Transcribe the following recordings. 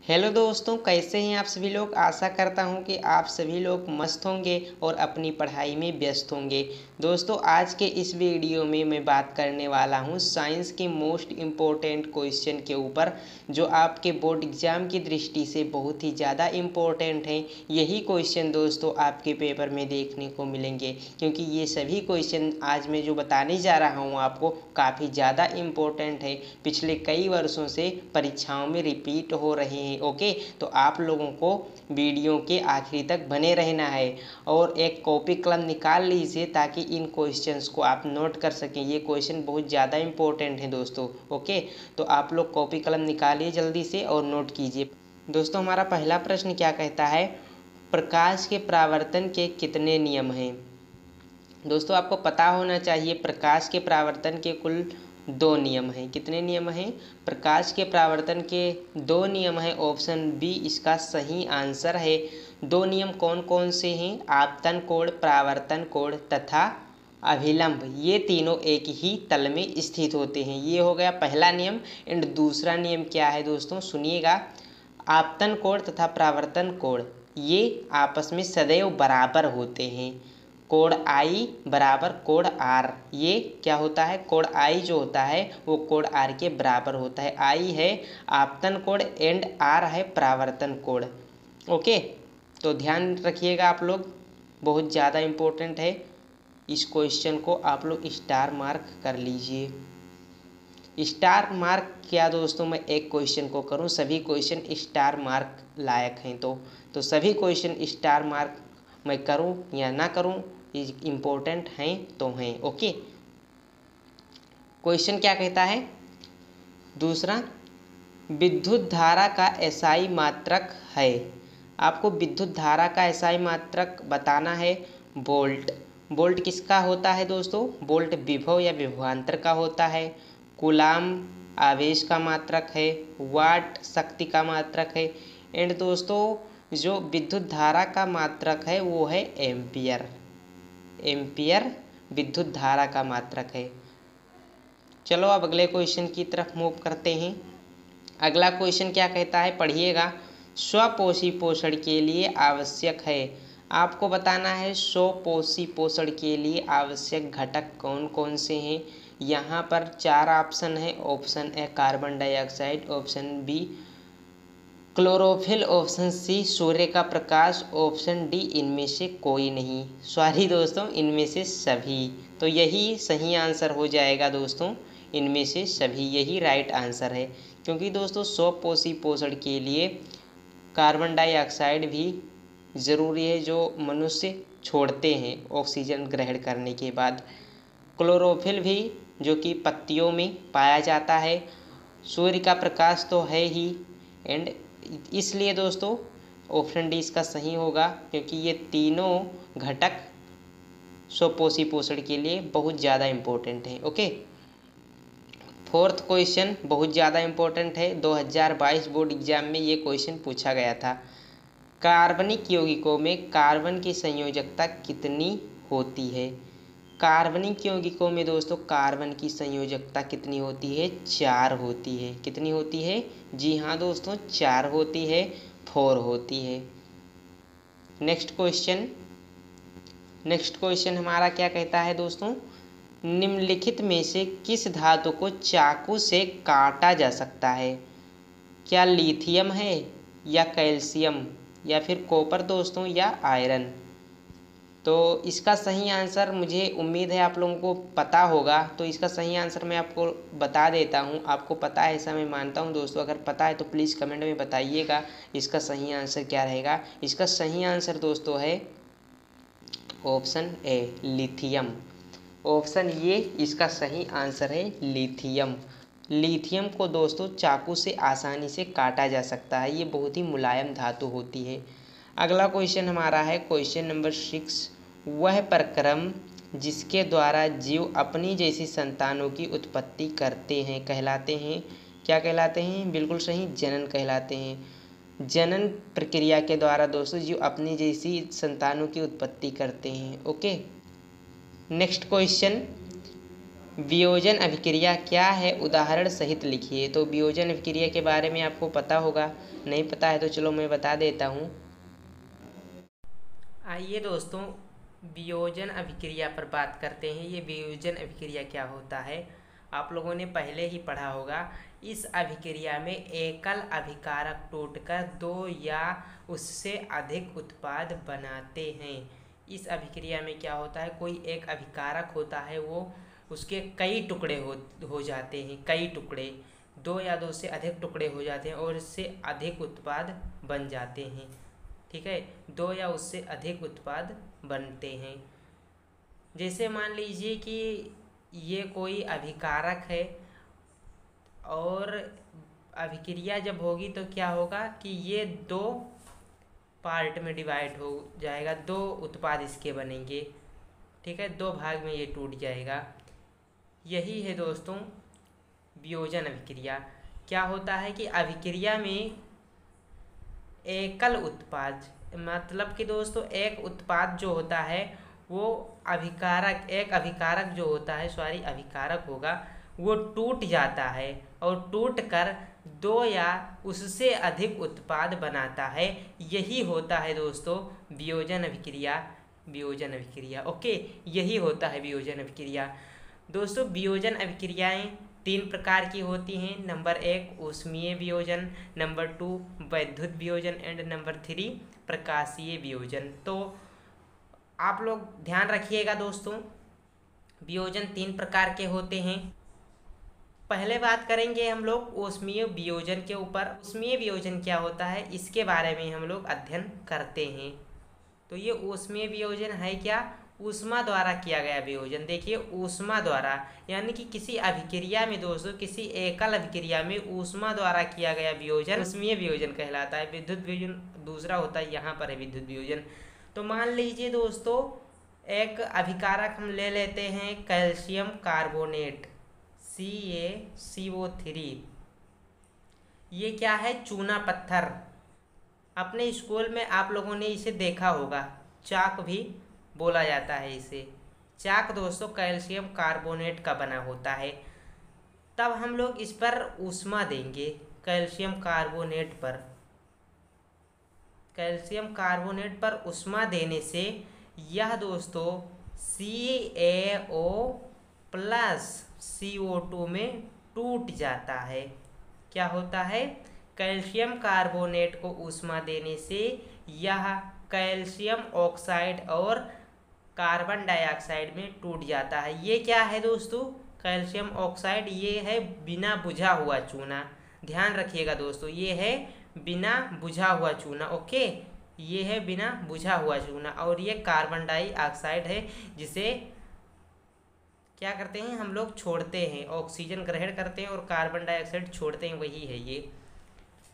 Hello दोस्तों, कैसे हैं आप सभी लोग। आशा करता हूं कि आप सभी लोग मस्त होंगे और अपनी पढ़ाई में व्यस्त होंगे। दोस्तों, आज के इस वीडियो में मैं बात करने वाला हूं साइंस के मोस्ट इम्पोर्टेंट क्वेश्चन के ऊपर, जो आपके बोर्ड एग्ज़ाम की दृष्टि से बहुत ही ज़्यादा इम्पोर्टेंट हैं। यही क्वेश्चन दोस्तों आपके पेपर में देखने को मिलेंगे, क्योंकि ये सभी क्वेश्चन आज मैं जो बताने जा रहा हूँ आपको काफ़ी ज़्यादा इम्पोर्टेंट है। पिछले कई वर्षों से परीक्षाओं में रिपीट हो रहे हैं। ओके, तो आप लोगों को वीडियो के आखिरी तक बने रहना है और एक कॉपी कलम निकाल लीजिए ताकि इन क्वेश्चंस को आप नोट कर सकें। ये क्वेश्चन बहुत ज़्यादा इंपॉर्टेंट है दोस्तों। ओके, तो आप लोग कॉपी कलम निकालिए जल्दी से और नोट कीजिए। दोस्तों, हमारा पहला प्रश्न क्या कहता है, प्रकाश के परावर्तन के कितने नियम हैं। दोस्तों, आपको पता होना चाहिए प्रकाश के परावर्तन के कुल 2 नियम हैं। कितने नियम हैं, प्रकाश के परावर्तन के 2 नियम हैं। ऑप्शन बी इसका सही आंसर है। 2 नियम कौन कौन से हैं, आपतन कोण, परावर्तन कोण तथा अभिलंब। ये तीनों एक ही तल में स्थित होते हैं। ये हो गया पहला नियम। एंड दूसरा नियम क्या है दोस्तों, सुनिएगा। आपतन कोण तथा परावर्तन कोण ये आपस में सदैव बराबर होते हैं। कोण आई बराबर कोण आर, ये क्या होता है, कोण आई जो होता है वो कोण आर के बराबर होता है। आई है आपतन कोण एंड आर है परावर्तन कोण। ओके, तो ध्यान रखिएगा आप लोग, बहुत ज़्यादा इम्पोर्टेंट है। इस क्वेश्चन को आप लोग स्टार मार्क कर लीजिए। स्टार मार्क क्या दोस्तों, मैं एक क्वेश्चन को करूं, सभी क्वेश्चन स्टार मार्क लायक हैं। तो सभी क्वेश्चन स्टार मार्क मैं करूं या ना करूं, इम्पोर्टेंट हैं तो हैं। ओके, क्वेश्चन क्या कहता है, दूसरा, विद्युत धारा का एसआई मात्रक है। आपको विद्युत धारा का एसआई मात्रक बताना है। वोल्ट, वोल्ट किसका होता है दोस्तों, वोल्ट विभव या विभवांतर का होता है। कूलाम आवेश का मात्रक है। वाट शक्ति का मात्रक है। एंड दोस्तों, जो विद्युत धारा का मात्रक है वो है एम्पियर। एम्पियर विद्युत धारा का मात्रक है। चलो अब अगले क्वेश्चन की तरफ मूव करते हैं। अगला क्वेश्चन क्या कहता है, पढ़िएगा। स्वपोषी पोषण के लिए आवश्यक है। आपको बताना है स्वपोषी पोषण के लिए आवश्यक घटक कौन कौन से हैं। यहाँ पर 4 ऑप्शन है। Option A carbon dioxide, option B chlorophyll, option C सूर्य का प्रकाश, ऑप्शन डी इनमें से कोई नहीं। सॉरी दोस्तों, इनमें से सभी। तो यही सही आंसर हो जाएगा दोस्तों, इनमें से सभी यही राइट आंसर है। क्योंकि दोस्तों स्वपोषी पोषण के लिए कार्बन डाइऑक्साइड भी ज़रूरी है, जो मनुष्य छोड़ते हैं ऑक्सीजन ग्रहण करने के बाद। क्लोरोफिल भी जो कि पत्तियों में पाया जाता है। सूर्य का प्रकाश तो है ही। एंड इसलिए दोस्तों ऑप्शन डी इसका सही होगा, क्योंकि ये तीनों घटक स्वपोषी पोषण के लिए बहुत ज़्यादा इम्पोर्टेंट है। ओके, फोर्थ क्वेश्चन बहुत ज़्यादा इम्पोर्टेंट है। 2022 बोर्ड एग्जाम में ये क्वेश्चन पूछा गया था। कार्बनिक यौगिकों में कार्बन की संयोजकता कितनी होती है। कार्बनिक यौगिकों में दोस्तों कार्बन की संयोजकता कितनी होती है, 4 होती है। कितनी होती है, जी हाँ दोस्तों 4 होती है, 4 होती है। नेक्स्ट क्वेश्चन हमारा क्या कहता है दोस्तों, निम्नलिखित में से किस धातु को चाकू से काटा जा सकता है। क्या लिथियम है या कैल्शियम या फिर कॉपर दोस्तों या आयरन। तो इसका सही आंसर मुझे उम्मीद है आप लोगों को पता होगा। तो इसका सही आंसर मैं आपको बता देता हूँ। आपको पता है ऐसा मैं मानता हूँ दोस्तों, अगर पता है तो प्लीज़ कमेंट में बताइएगा इसका सही आंसर क्या रहेगा। इसका सही आंसर दोस्तों है ऑप्शन ए लिथियम। ऑप्शन ये इसका सही आंसर है लिथियम। लिथियम को दोस्तों चाकू से आसानी से काटा जा सकता है, ये बहुत ही मुलायम धातु होती है। अगला क्वेश्चन हमारा है क्वेश्चन नंबर 6। वह प्रक्रम जिसके द्वारा जीव अपनी जैसी संतानों की उत्पत्ति करते हैं कहलाते हैं, क्या कहलाते हैं, बिल्कुल सही, जनन कहलाते हैं। जनन प्रक्रिया के द्वारा दोस्तों जीव अपनी जैसी संतानों की उत्पत्ति करते हैं। ओके, नेक्स्ट क्वेश्चन, वियोजन अभिक्रिया क्या है, उदाहरण सहित लिखिए। तो वियोजन अभिक्रिया के बारे में आपको पता होगा, नहीं पता है तो चलो मैं बता देता हूँ। आइए दोस्तों, वियोजन अभिक्रिया पर बात करते हैं। ये वियोजन अभिक्रिया क्या होता है, आप लोगों ने पहले ही पढ़ा होगा। इस अभिक्रिया में एकल अभिकारक टूटकर दो या उससे अधिक उत्पाद बनाते हैं। इस अभिक्रिया में क्या होता है, कोई एक अभिकारक होता है, वो उसके कई टुकड़े हो जाते हैं, कई टुकड़े, दो या दो से अधिक टुकड़े हो जाते हैं और इससे अधिक उत्पाद बन जाते हैं। ठीक है, दो या उससे अधिक उत्पाद बनते हैं। जैसे मान लीजिए कि ये कोई अभिकारक है और अभिक्रिया जब होगी तो क्या होगा कि ये दो पार्ट में डिवाइड हो जाएगा, दो उत्पाद इसके बनेंगे। ठीक है, दो भाग में ये टूट जाएगा। यही है दोस्तों वियोजन अभिक्रिया। क्या होता है कि अभिक्रिया में एकल उत्पाद, मतलब कि दोस्तों एक उत्पाद जो होता है वो अभिकारक, एक अभिकारक जो होता है, अभिकारक होगा, वो टूट जाता है और टूटकर दो या उससे अधिक उत्पाद बनाता है। यही होता है दोस्तों वियोजन अभिक्रिया। वियोजन अभिक्रिया ओके, यही होता है वियोजन अभिक्रिया। दोस्तों वियोजन अभिक्रियाएं तीन प्रकार की होती हैं। नंबर 1 ऊष्मीय वियोजन, नंबर 2 वैद्युत वियोजन एंड नंबर 3 प्रकाशीय वियोजन। तो आप लोग ध्यान रखिएगा दोस्तों, वियोजन तीन प्रकार के होते हैं। पहले बात करेंगे हम लोग ऊष्मीय वियोजन के ऊपर। ऊष्मीय वियोजन क्या होता है, इसके बारे में हम लोग अध्ययन करते हैं। तो ये ऊष्मीय वियोजन है क्या, ऊष्मा द्वारा किया गया वियोजन। देखिए ऊष्मा द्वारा, यानी कि किसी अभिक्रिया में दोस्तों, किसी एकल अभिक्रिया में ऊष्मा द्वारा किया गया वियोजन ऊष्मीय वियोजन कहलाता है। विद्युत वियोजन दूसरा होता है, यहाँ पर है विद्युत वियोजन। तो मान लीजिए दोस्तों एक अभिकारक हम ले लेते हैं कैल्शियम कार्बोनेट CaCO3। ये क्या है, चूना पत्थर। अपने स्कूल में आप लोगों ने इसे देखा होगा, चाक भी बोला जाता है इसे। चाक दोस्तों कैल्शियम कार्बोनेट का बना होता है। तब हम लोग इस पर ऊष्मा देंगे, कैल्शियम कार्बोनेट पर। कैल्शियम कार्बोनेट पर ऊष्मा देने से यह दोस्तों CaO प्लस CO2 में टूट जाता है। क्या होता है, कैल्शियम कार्बोनेट को ऊष्मा देने से यह कैल्शियम ऑक्साइड और कार्बन डाइऑक्साइड में टूट जाता है। ये क्या है दोस्तों, कैल्शियम ऑक्साइड, ये है बिना बुझा हुआ चूना। ध्यान रखिएगा दोस्तों, ये है बिना बुझा हुआ चूना। ओके, ये है बिना बुझा हुआ चूना। और ये कार्बन डाइऑक्साइड है, जिसे क्या करते हैं हम लोग, छोड़ते हैं। ऑक्सीजन ग्रहण करते हैं और कार्बन डाइऑक्साइड छोड़ते हैं, वही है ये।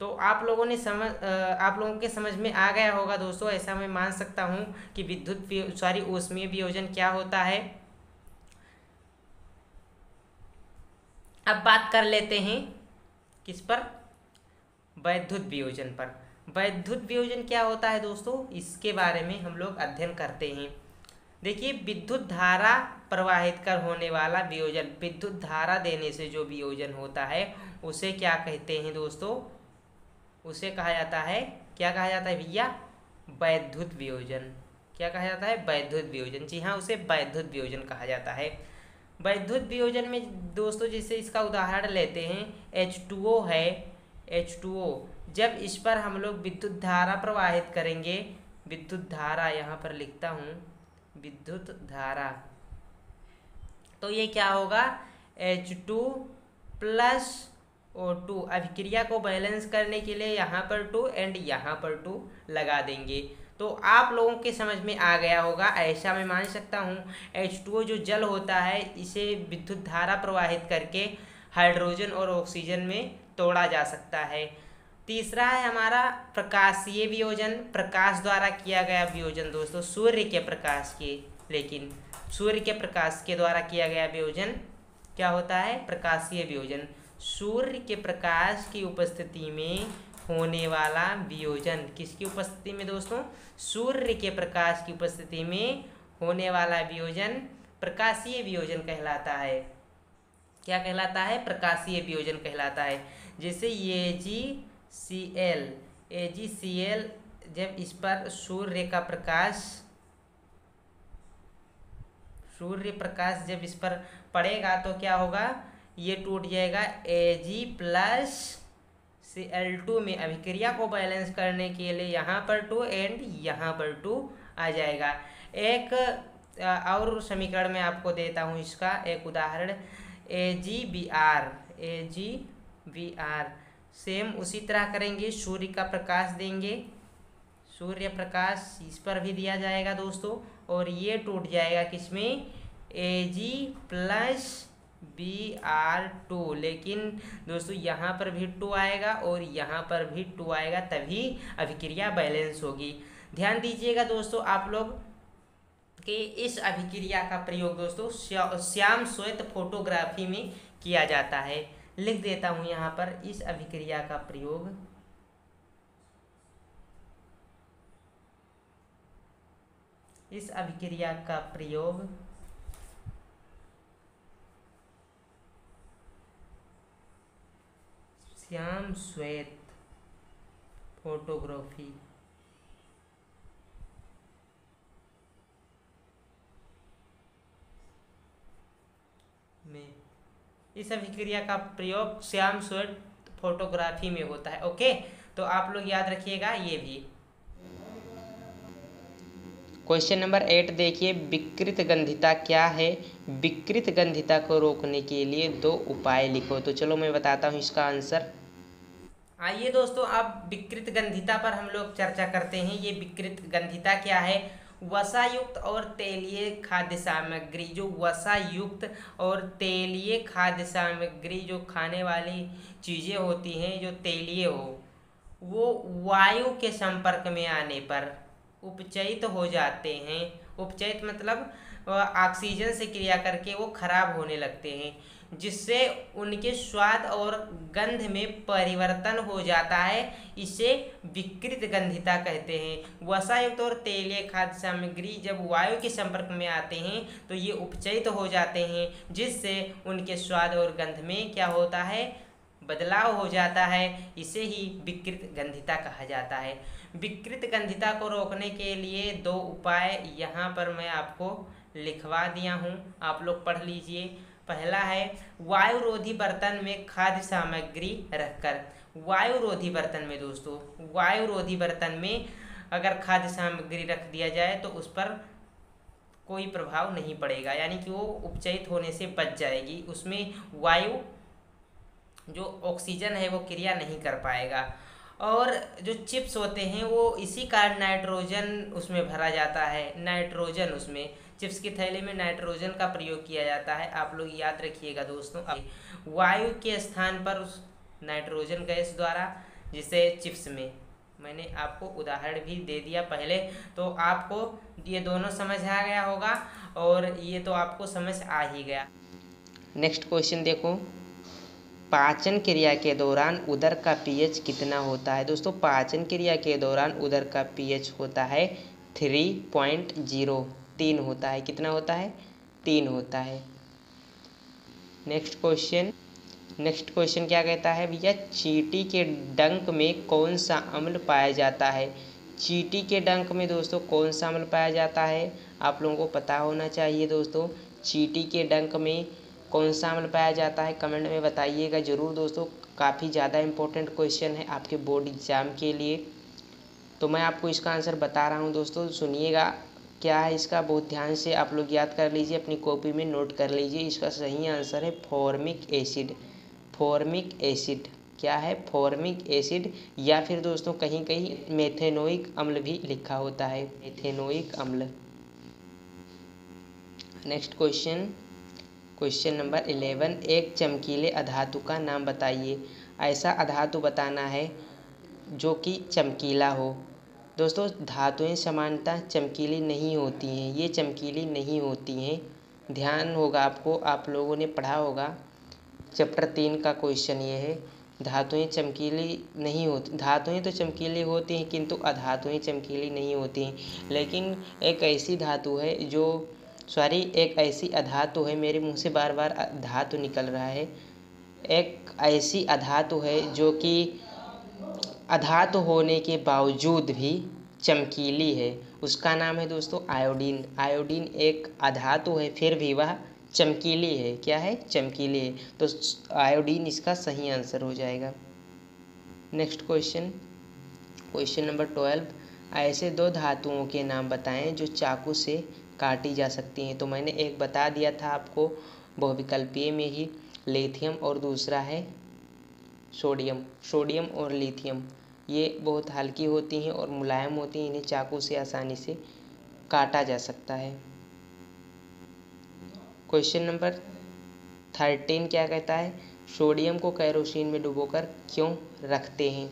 तो आप लोगों के समझ में आ गया होगा दोस्तों, ऐसा मैं मान सकता हूँ कि ऊष्मीय वियोजन क्या होता है। अब बात कर लेते हैं किस पर, वैद्युत वियोजन पर। वैद्युत वियोजन क्या होता है दोस्तों, इसके बारे में हम लोग अध्ययन करते हैं। देखिए विद्युत धारा प्रवाहित कर होने वाला वियोजन, विद्युत धारा देने से जो वियोजन होता है उसे क्या कहते हैं दोस्तों, उसे कहा जाता है, क्या कहा जाता है भैया, वैद्युत वियोजन। क्या कहा जाता है, वैद्युत वियोजन। जी हाँ, उसे वैद्युत वियोजन कहा जाता है। वैद्युत वियोजन में दोस्तों जैसे इसका उदाहरण लेते हैं, H2O है, H2O। जब इस पर हम लोग विद्युत धारा प्रवाहित करेंगे, विद्युत धारा यहाँ पर लिखता हूँ, विद्युत धारा, तो ये क्या होगा, H2 प्लस O2। अभिक्रिया को बैलेंस करने के लिए यहाँ पर 2 एंड यहाँ पर 2 लगा देंगे। तो आप लोगों के समझ में आ गया होगा, ऐसा मैं मान सकता हूँ। H2O जो जल होता है, इसे विद्युत धारा प्रवाहित करके हाइड्रोजन और ऑक्सीजन में तोड़ा जा सकता है। तीसरा है हमारा प्रकाशीय वियोजन, प्रकाश द्वारा किया गया वियोजन दोस्तों, सूर्य के प्रकाश के, लेकिन सूर्य के प्रकाश के द्वारा किया गया वियोजन क्या होता है, प्रकाशीय वियोजन। सूर्य के प्रकाश की उपस्थिति में होने वाला वियोजन, किसकी उपस्थिति में दोस्तों, सूर्य के प्रकाश की उपस्थिति में होने वाला वियोजन प्रकाशीय वियोजन कहलाता है। क्या कहलाता है, प्रकाशीय वियोजन कहलाता है। जैसे AgCl जब इस पर सूर्य प्रकाश जब इस पर पड़ेगा तो क्या होगा, ये टूट जाएगा। Ag+Cl2 में अभिक्रिया को बैलेंस करने के लिए यहाँ पर 2 एंड यहाँ पर 2 आ जाएगा। एक और समीकरण मैं आपको देता हूँ, इसका एक उदाहरण। AgBr सेम उसी तरह करेंगे, सूर्य का प्रकाश देंगे, सूर्य प्रकाश इस पर भी दिया जाएगा दोस्तों, और ये टूट जाएगा किसमें, Ag+Br2। लेकिन दोस्तों यहाँ पर भी 2 आएगा और यहाँ पर भी 2 आएगा, तभी अभिक्रिया बैलेंस होगी। ध्यान दीजिएगा दोस्तों आप लोग कि इस अभिक्रिया का प्रयोग दोस्तों श्याम श्वेत फोटोग्राफी में किया जाता है। लिख देता हूँ यहाँ पर, इस अभिक्रिया का प्रयोग श्याम श्वेत फोटोग्राफी में, इस अभिक्रिया का प्रयोग श्याम श्वेत फोटोग्राफी में होता है। ओके, तो आप लोग याद रखिएगा ये भी। क्वेश्चन नंबर 8 देखिए, विकृत गंधिता क्या है। विकृत गंधिता को रोकने के लिए 2 उपाय लिखो। तो चलो मैं बताता हूँ इसका आंसर। आइए दोस्तों, अब विकृत गंधिता पर हम लोग चर्चा करते हैं। ये विकृत गंधिता क्या है। वसायुक्त और तेलीय खाद्य सामग्री, जो वसायुक्त और तेलीय खाद्य सामग्री, जो खाने वाली चीज़ें होती हैं जो तेलीय हो, वो वायु के संपर्क में आने पर उपचयित हो जाते हैं। उपचयित मतलब ऑक्सीजन से क्रिया करके वो खराब होने लगते हैं, जिससे उनके स्वाद और गंध में परिवर्तन हो जाता है। इसे विकृत गंधिता कहते हैं। वसायुक्त और तेलीय खाद्य सामग्री जब वायु के संपर्क में आते हैं तो ये उपचयित हो जाते हैं, जिससे उनके स्वाद और गंध में क्या होता है, बदलाव हो जाता है। इसे ही विकृत गंधिता कहा जाता है। विकृत गंधिता को रोकने के लिए 2 उपाय यहाँ पर मैं आपको लिखवा दिया हूँ, आप लोग पढ़ लीजिए। पहला है वायुरोधी बर्तन में खाद्य सामग्री रखकर। वायुरोधी बर्तन में दोस्तों, वायुरोधी बर्तन में अगर खाद्य सामग्री रख दिया जाए तो उस पर कोई प्रभाव नहीं पड़ेगा, यानी कि वो उपचयित होने से बच जाएगी। उसमें वायु जो ऑक्सीजन है वो क्रिया नहीं कर पाएगा। और जो चिप्स होते हैं वो इसी कारण नाइट्रोजन उसमें भरा जाता है। नाइट्रोजन उसमें चिप्स के थैले में नाइट्रोजन का प्रयोग किया जाता है। आप लोग याद रखिएगा दोस्तों, वायु के स्थान पर उस नाइट्रोजन गैस द्वारा, जिसे चिप्स में मैंने आपको उदाहरण भी दे दिया पहले, तो आपको ये दोनों समझ आ गया होगा और ये तो आपको समझ आ ही गया। नेक्स्ट क्वेश्चन देखो, पाचन क्रिया के दौरान उदर का पीएच कितना होता है। दोस्तों पाचन क्रिया के दौरान उदर का पीएच होता है 3.0, 3 होता है। कितना होता है, 3 होता है। नेक्स्ट क्वेश्चन क्या कहता है भैया, चींटी के डंक में कौन सा अम्ल पाया जाता है। चींटी के डंक में दोस्तों कौन सा अम्ल पाया जाता है, आप लोगों को पता होना चाहिए दोस्तों। चींटी के डंक में कौन सा अम्ल पाया जाता है, कमेंट में बताइएगा ज़रूर दोस्तों। काफ़ी ज़्यादा इम्पोर्टेंट क्वेश्चन है आपके बोर्ड एग्ज़ाम के लिए। तो मैं आपको इसका आंसर बता रहा हूँ दोस्तों, सुनिएगा क्या है इसका, बहुत ध्यान से आप लोग याद कर लीजिए, अपनी कॉपी में नोट कर लीजिए। इसका सही आंसर है फॉर्मिक एसिड। फॉर्मिक एसिड क्या है, फॉर्मिक एसिड, या फिर दोस्तों कहीं कहीं मेथेनोइक अम्ल भी लिखा होता है, मेथेनोइक अम्ल। नेक्स्ट क्वेश्चन नंबर 11, एक चमकीले अधातु का नाम बताइए। ऐसा अधातु बताना है जो कि चमकीला हो। दोस्तों धातुएं सामान्यतः चमकीली नहीं होती हैं, ये चमकीली नहीं होती हैं। ध्यान होगा आपको, आप लोगों ने पढ़ा होगा, चैप्टर 3 का क्वेश्चन ये है। धातुएं चमकीली नहीं होती, धातुएं तो चमकीली होती हैं किंतु अधातुएं चमकीली नहीं होती हैं। लेकिन एक ऐसी धातु है जो सॉरी, एक ऐसी अधातु है, मेरे मुंह से बार बार धातु निकल रहा है। एक ऐसी अधातु है जो कि अधातु होने के बावजूद भी चमकीली है, उसका नाम है दोस्तों आयोडीन। आयोडीन एक अधातु है, फिर भी वह चमकीली है। क्या है? चमकीली है। तो आयोडीन इसका सही आंसर हो जाएगा। नेक्स्ट क्वेश्चन, क्वेश्चन नंबर 12, ऐसे दो धातुओं के नाम बताएं जो चाकू से काटी जा सकती हैं। तो मैंने एक बता दिया था आपको बहुविकल्पीय में ही, लिथियम, और दूसरा है सोडियम। सोडियम और लिथियम ये बहुत हल्की होती हैं और मुलायम होती हैं, इन्हें चाकू से आसानी से काटा जा सकता है। क्वेश्चन नंबर 13 क्या कहता है? सोडियम को केरोसिन में डुबोकर क्यों रखते हैं?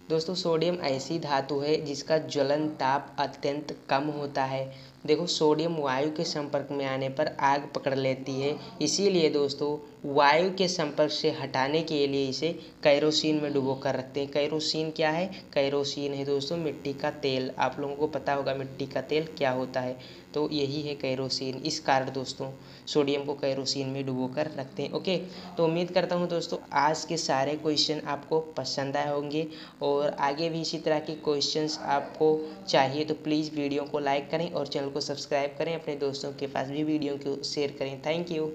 दोस्तों, सोडियम ऐसी धातु है जिसका ज्वलन ताप अत्यंत कम होता है। देखो, सोडियम वायु के संपर्क में आने पर आग पकड़ लेती है, इसीलिए दोस्तों वायु के संपर्क से हटाने के लिए इसे केरोसिन में डुबो कर रखते हैं। केरोसिन क्या है? केरोसिन है दोस्तों मिट्टी का तेल। आप लोगों को पता होगा मिट्टी का तेल क्या होता है, तो यही है केरोसिन। इस कारण दोस्तों सोडियम को केरोसिन में डुबो कर रखते हैं। ओके, तो उम्मीद करता हूँ दोस्तों आज के सारे क्वेश्चन आपको पसंद आए होंगे, और आगे भी इसी तरह के क्वेश्चंस आपको चाहिए तो प्लीज़ वीडियो को लाइक करें और चैनल को सब्सक्राइब करें, अपने दोस्तों के पास भी वीडियो को शेयर करें। Thank you.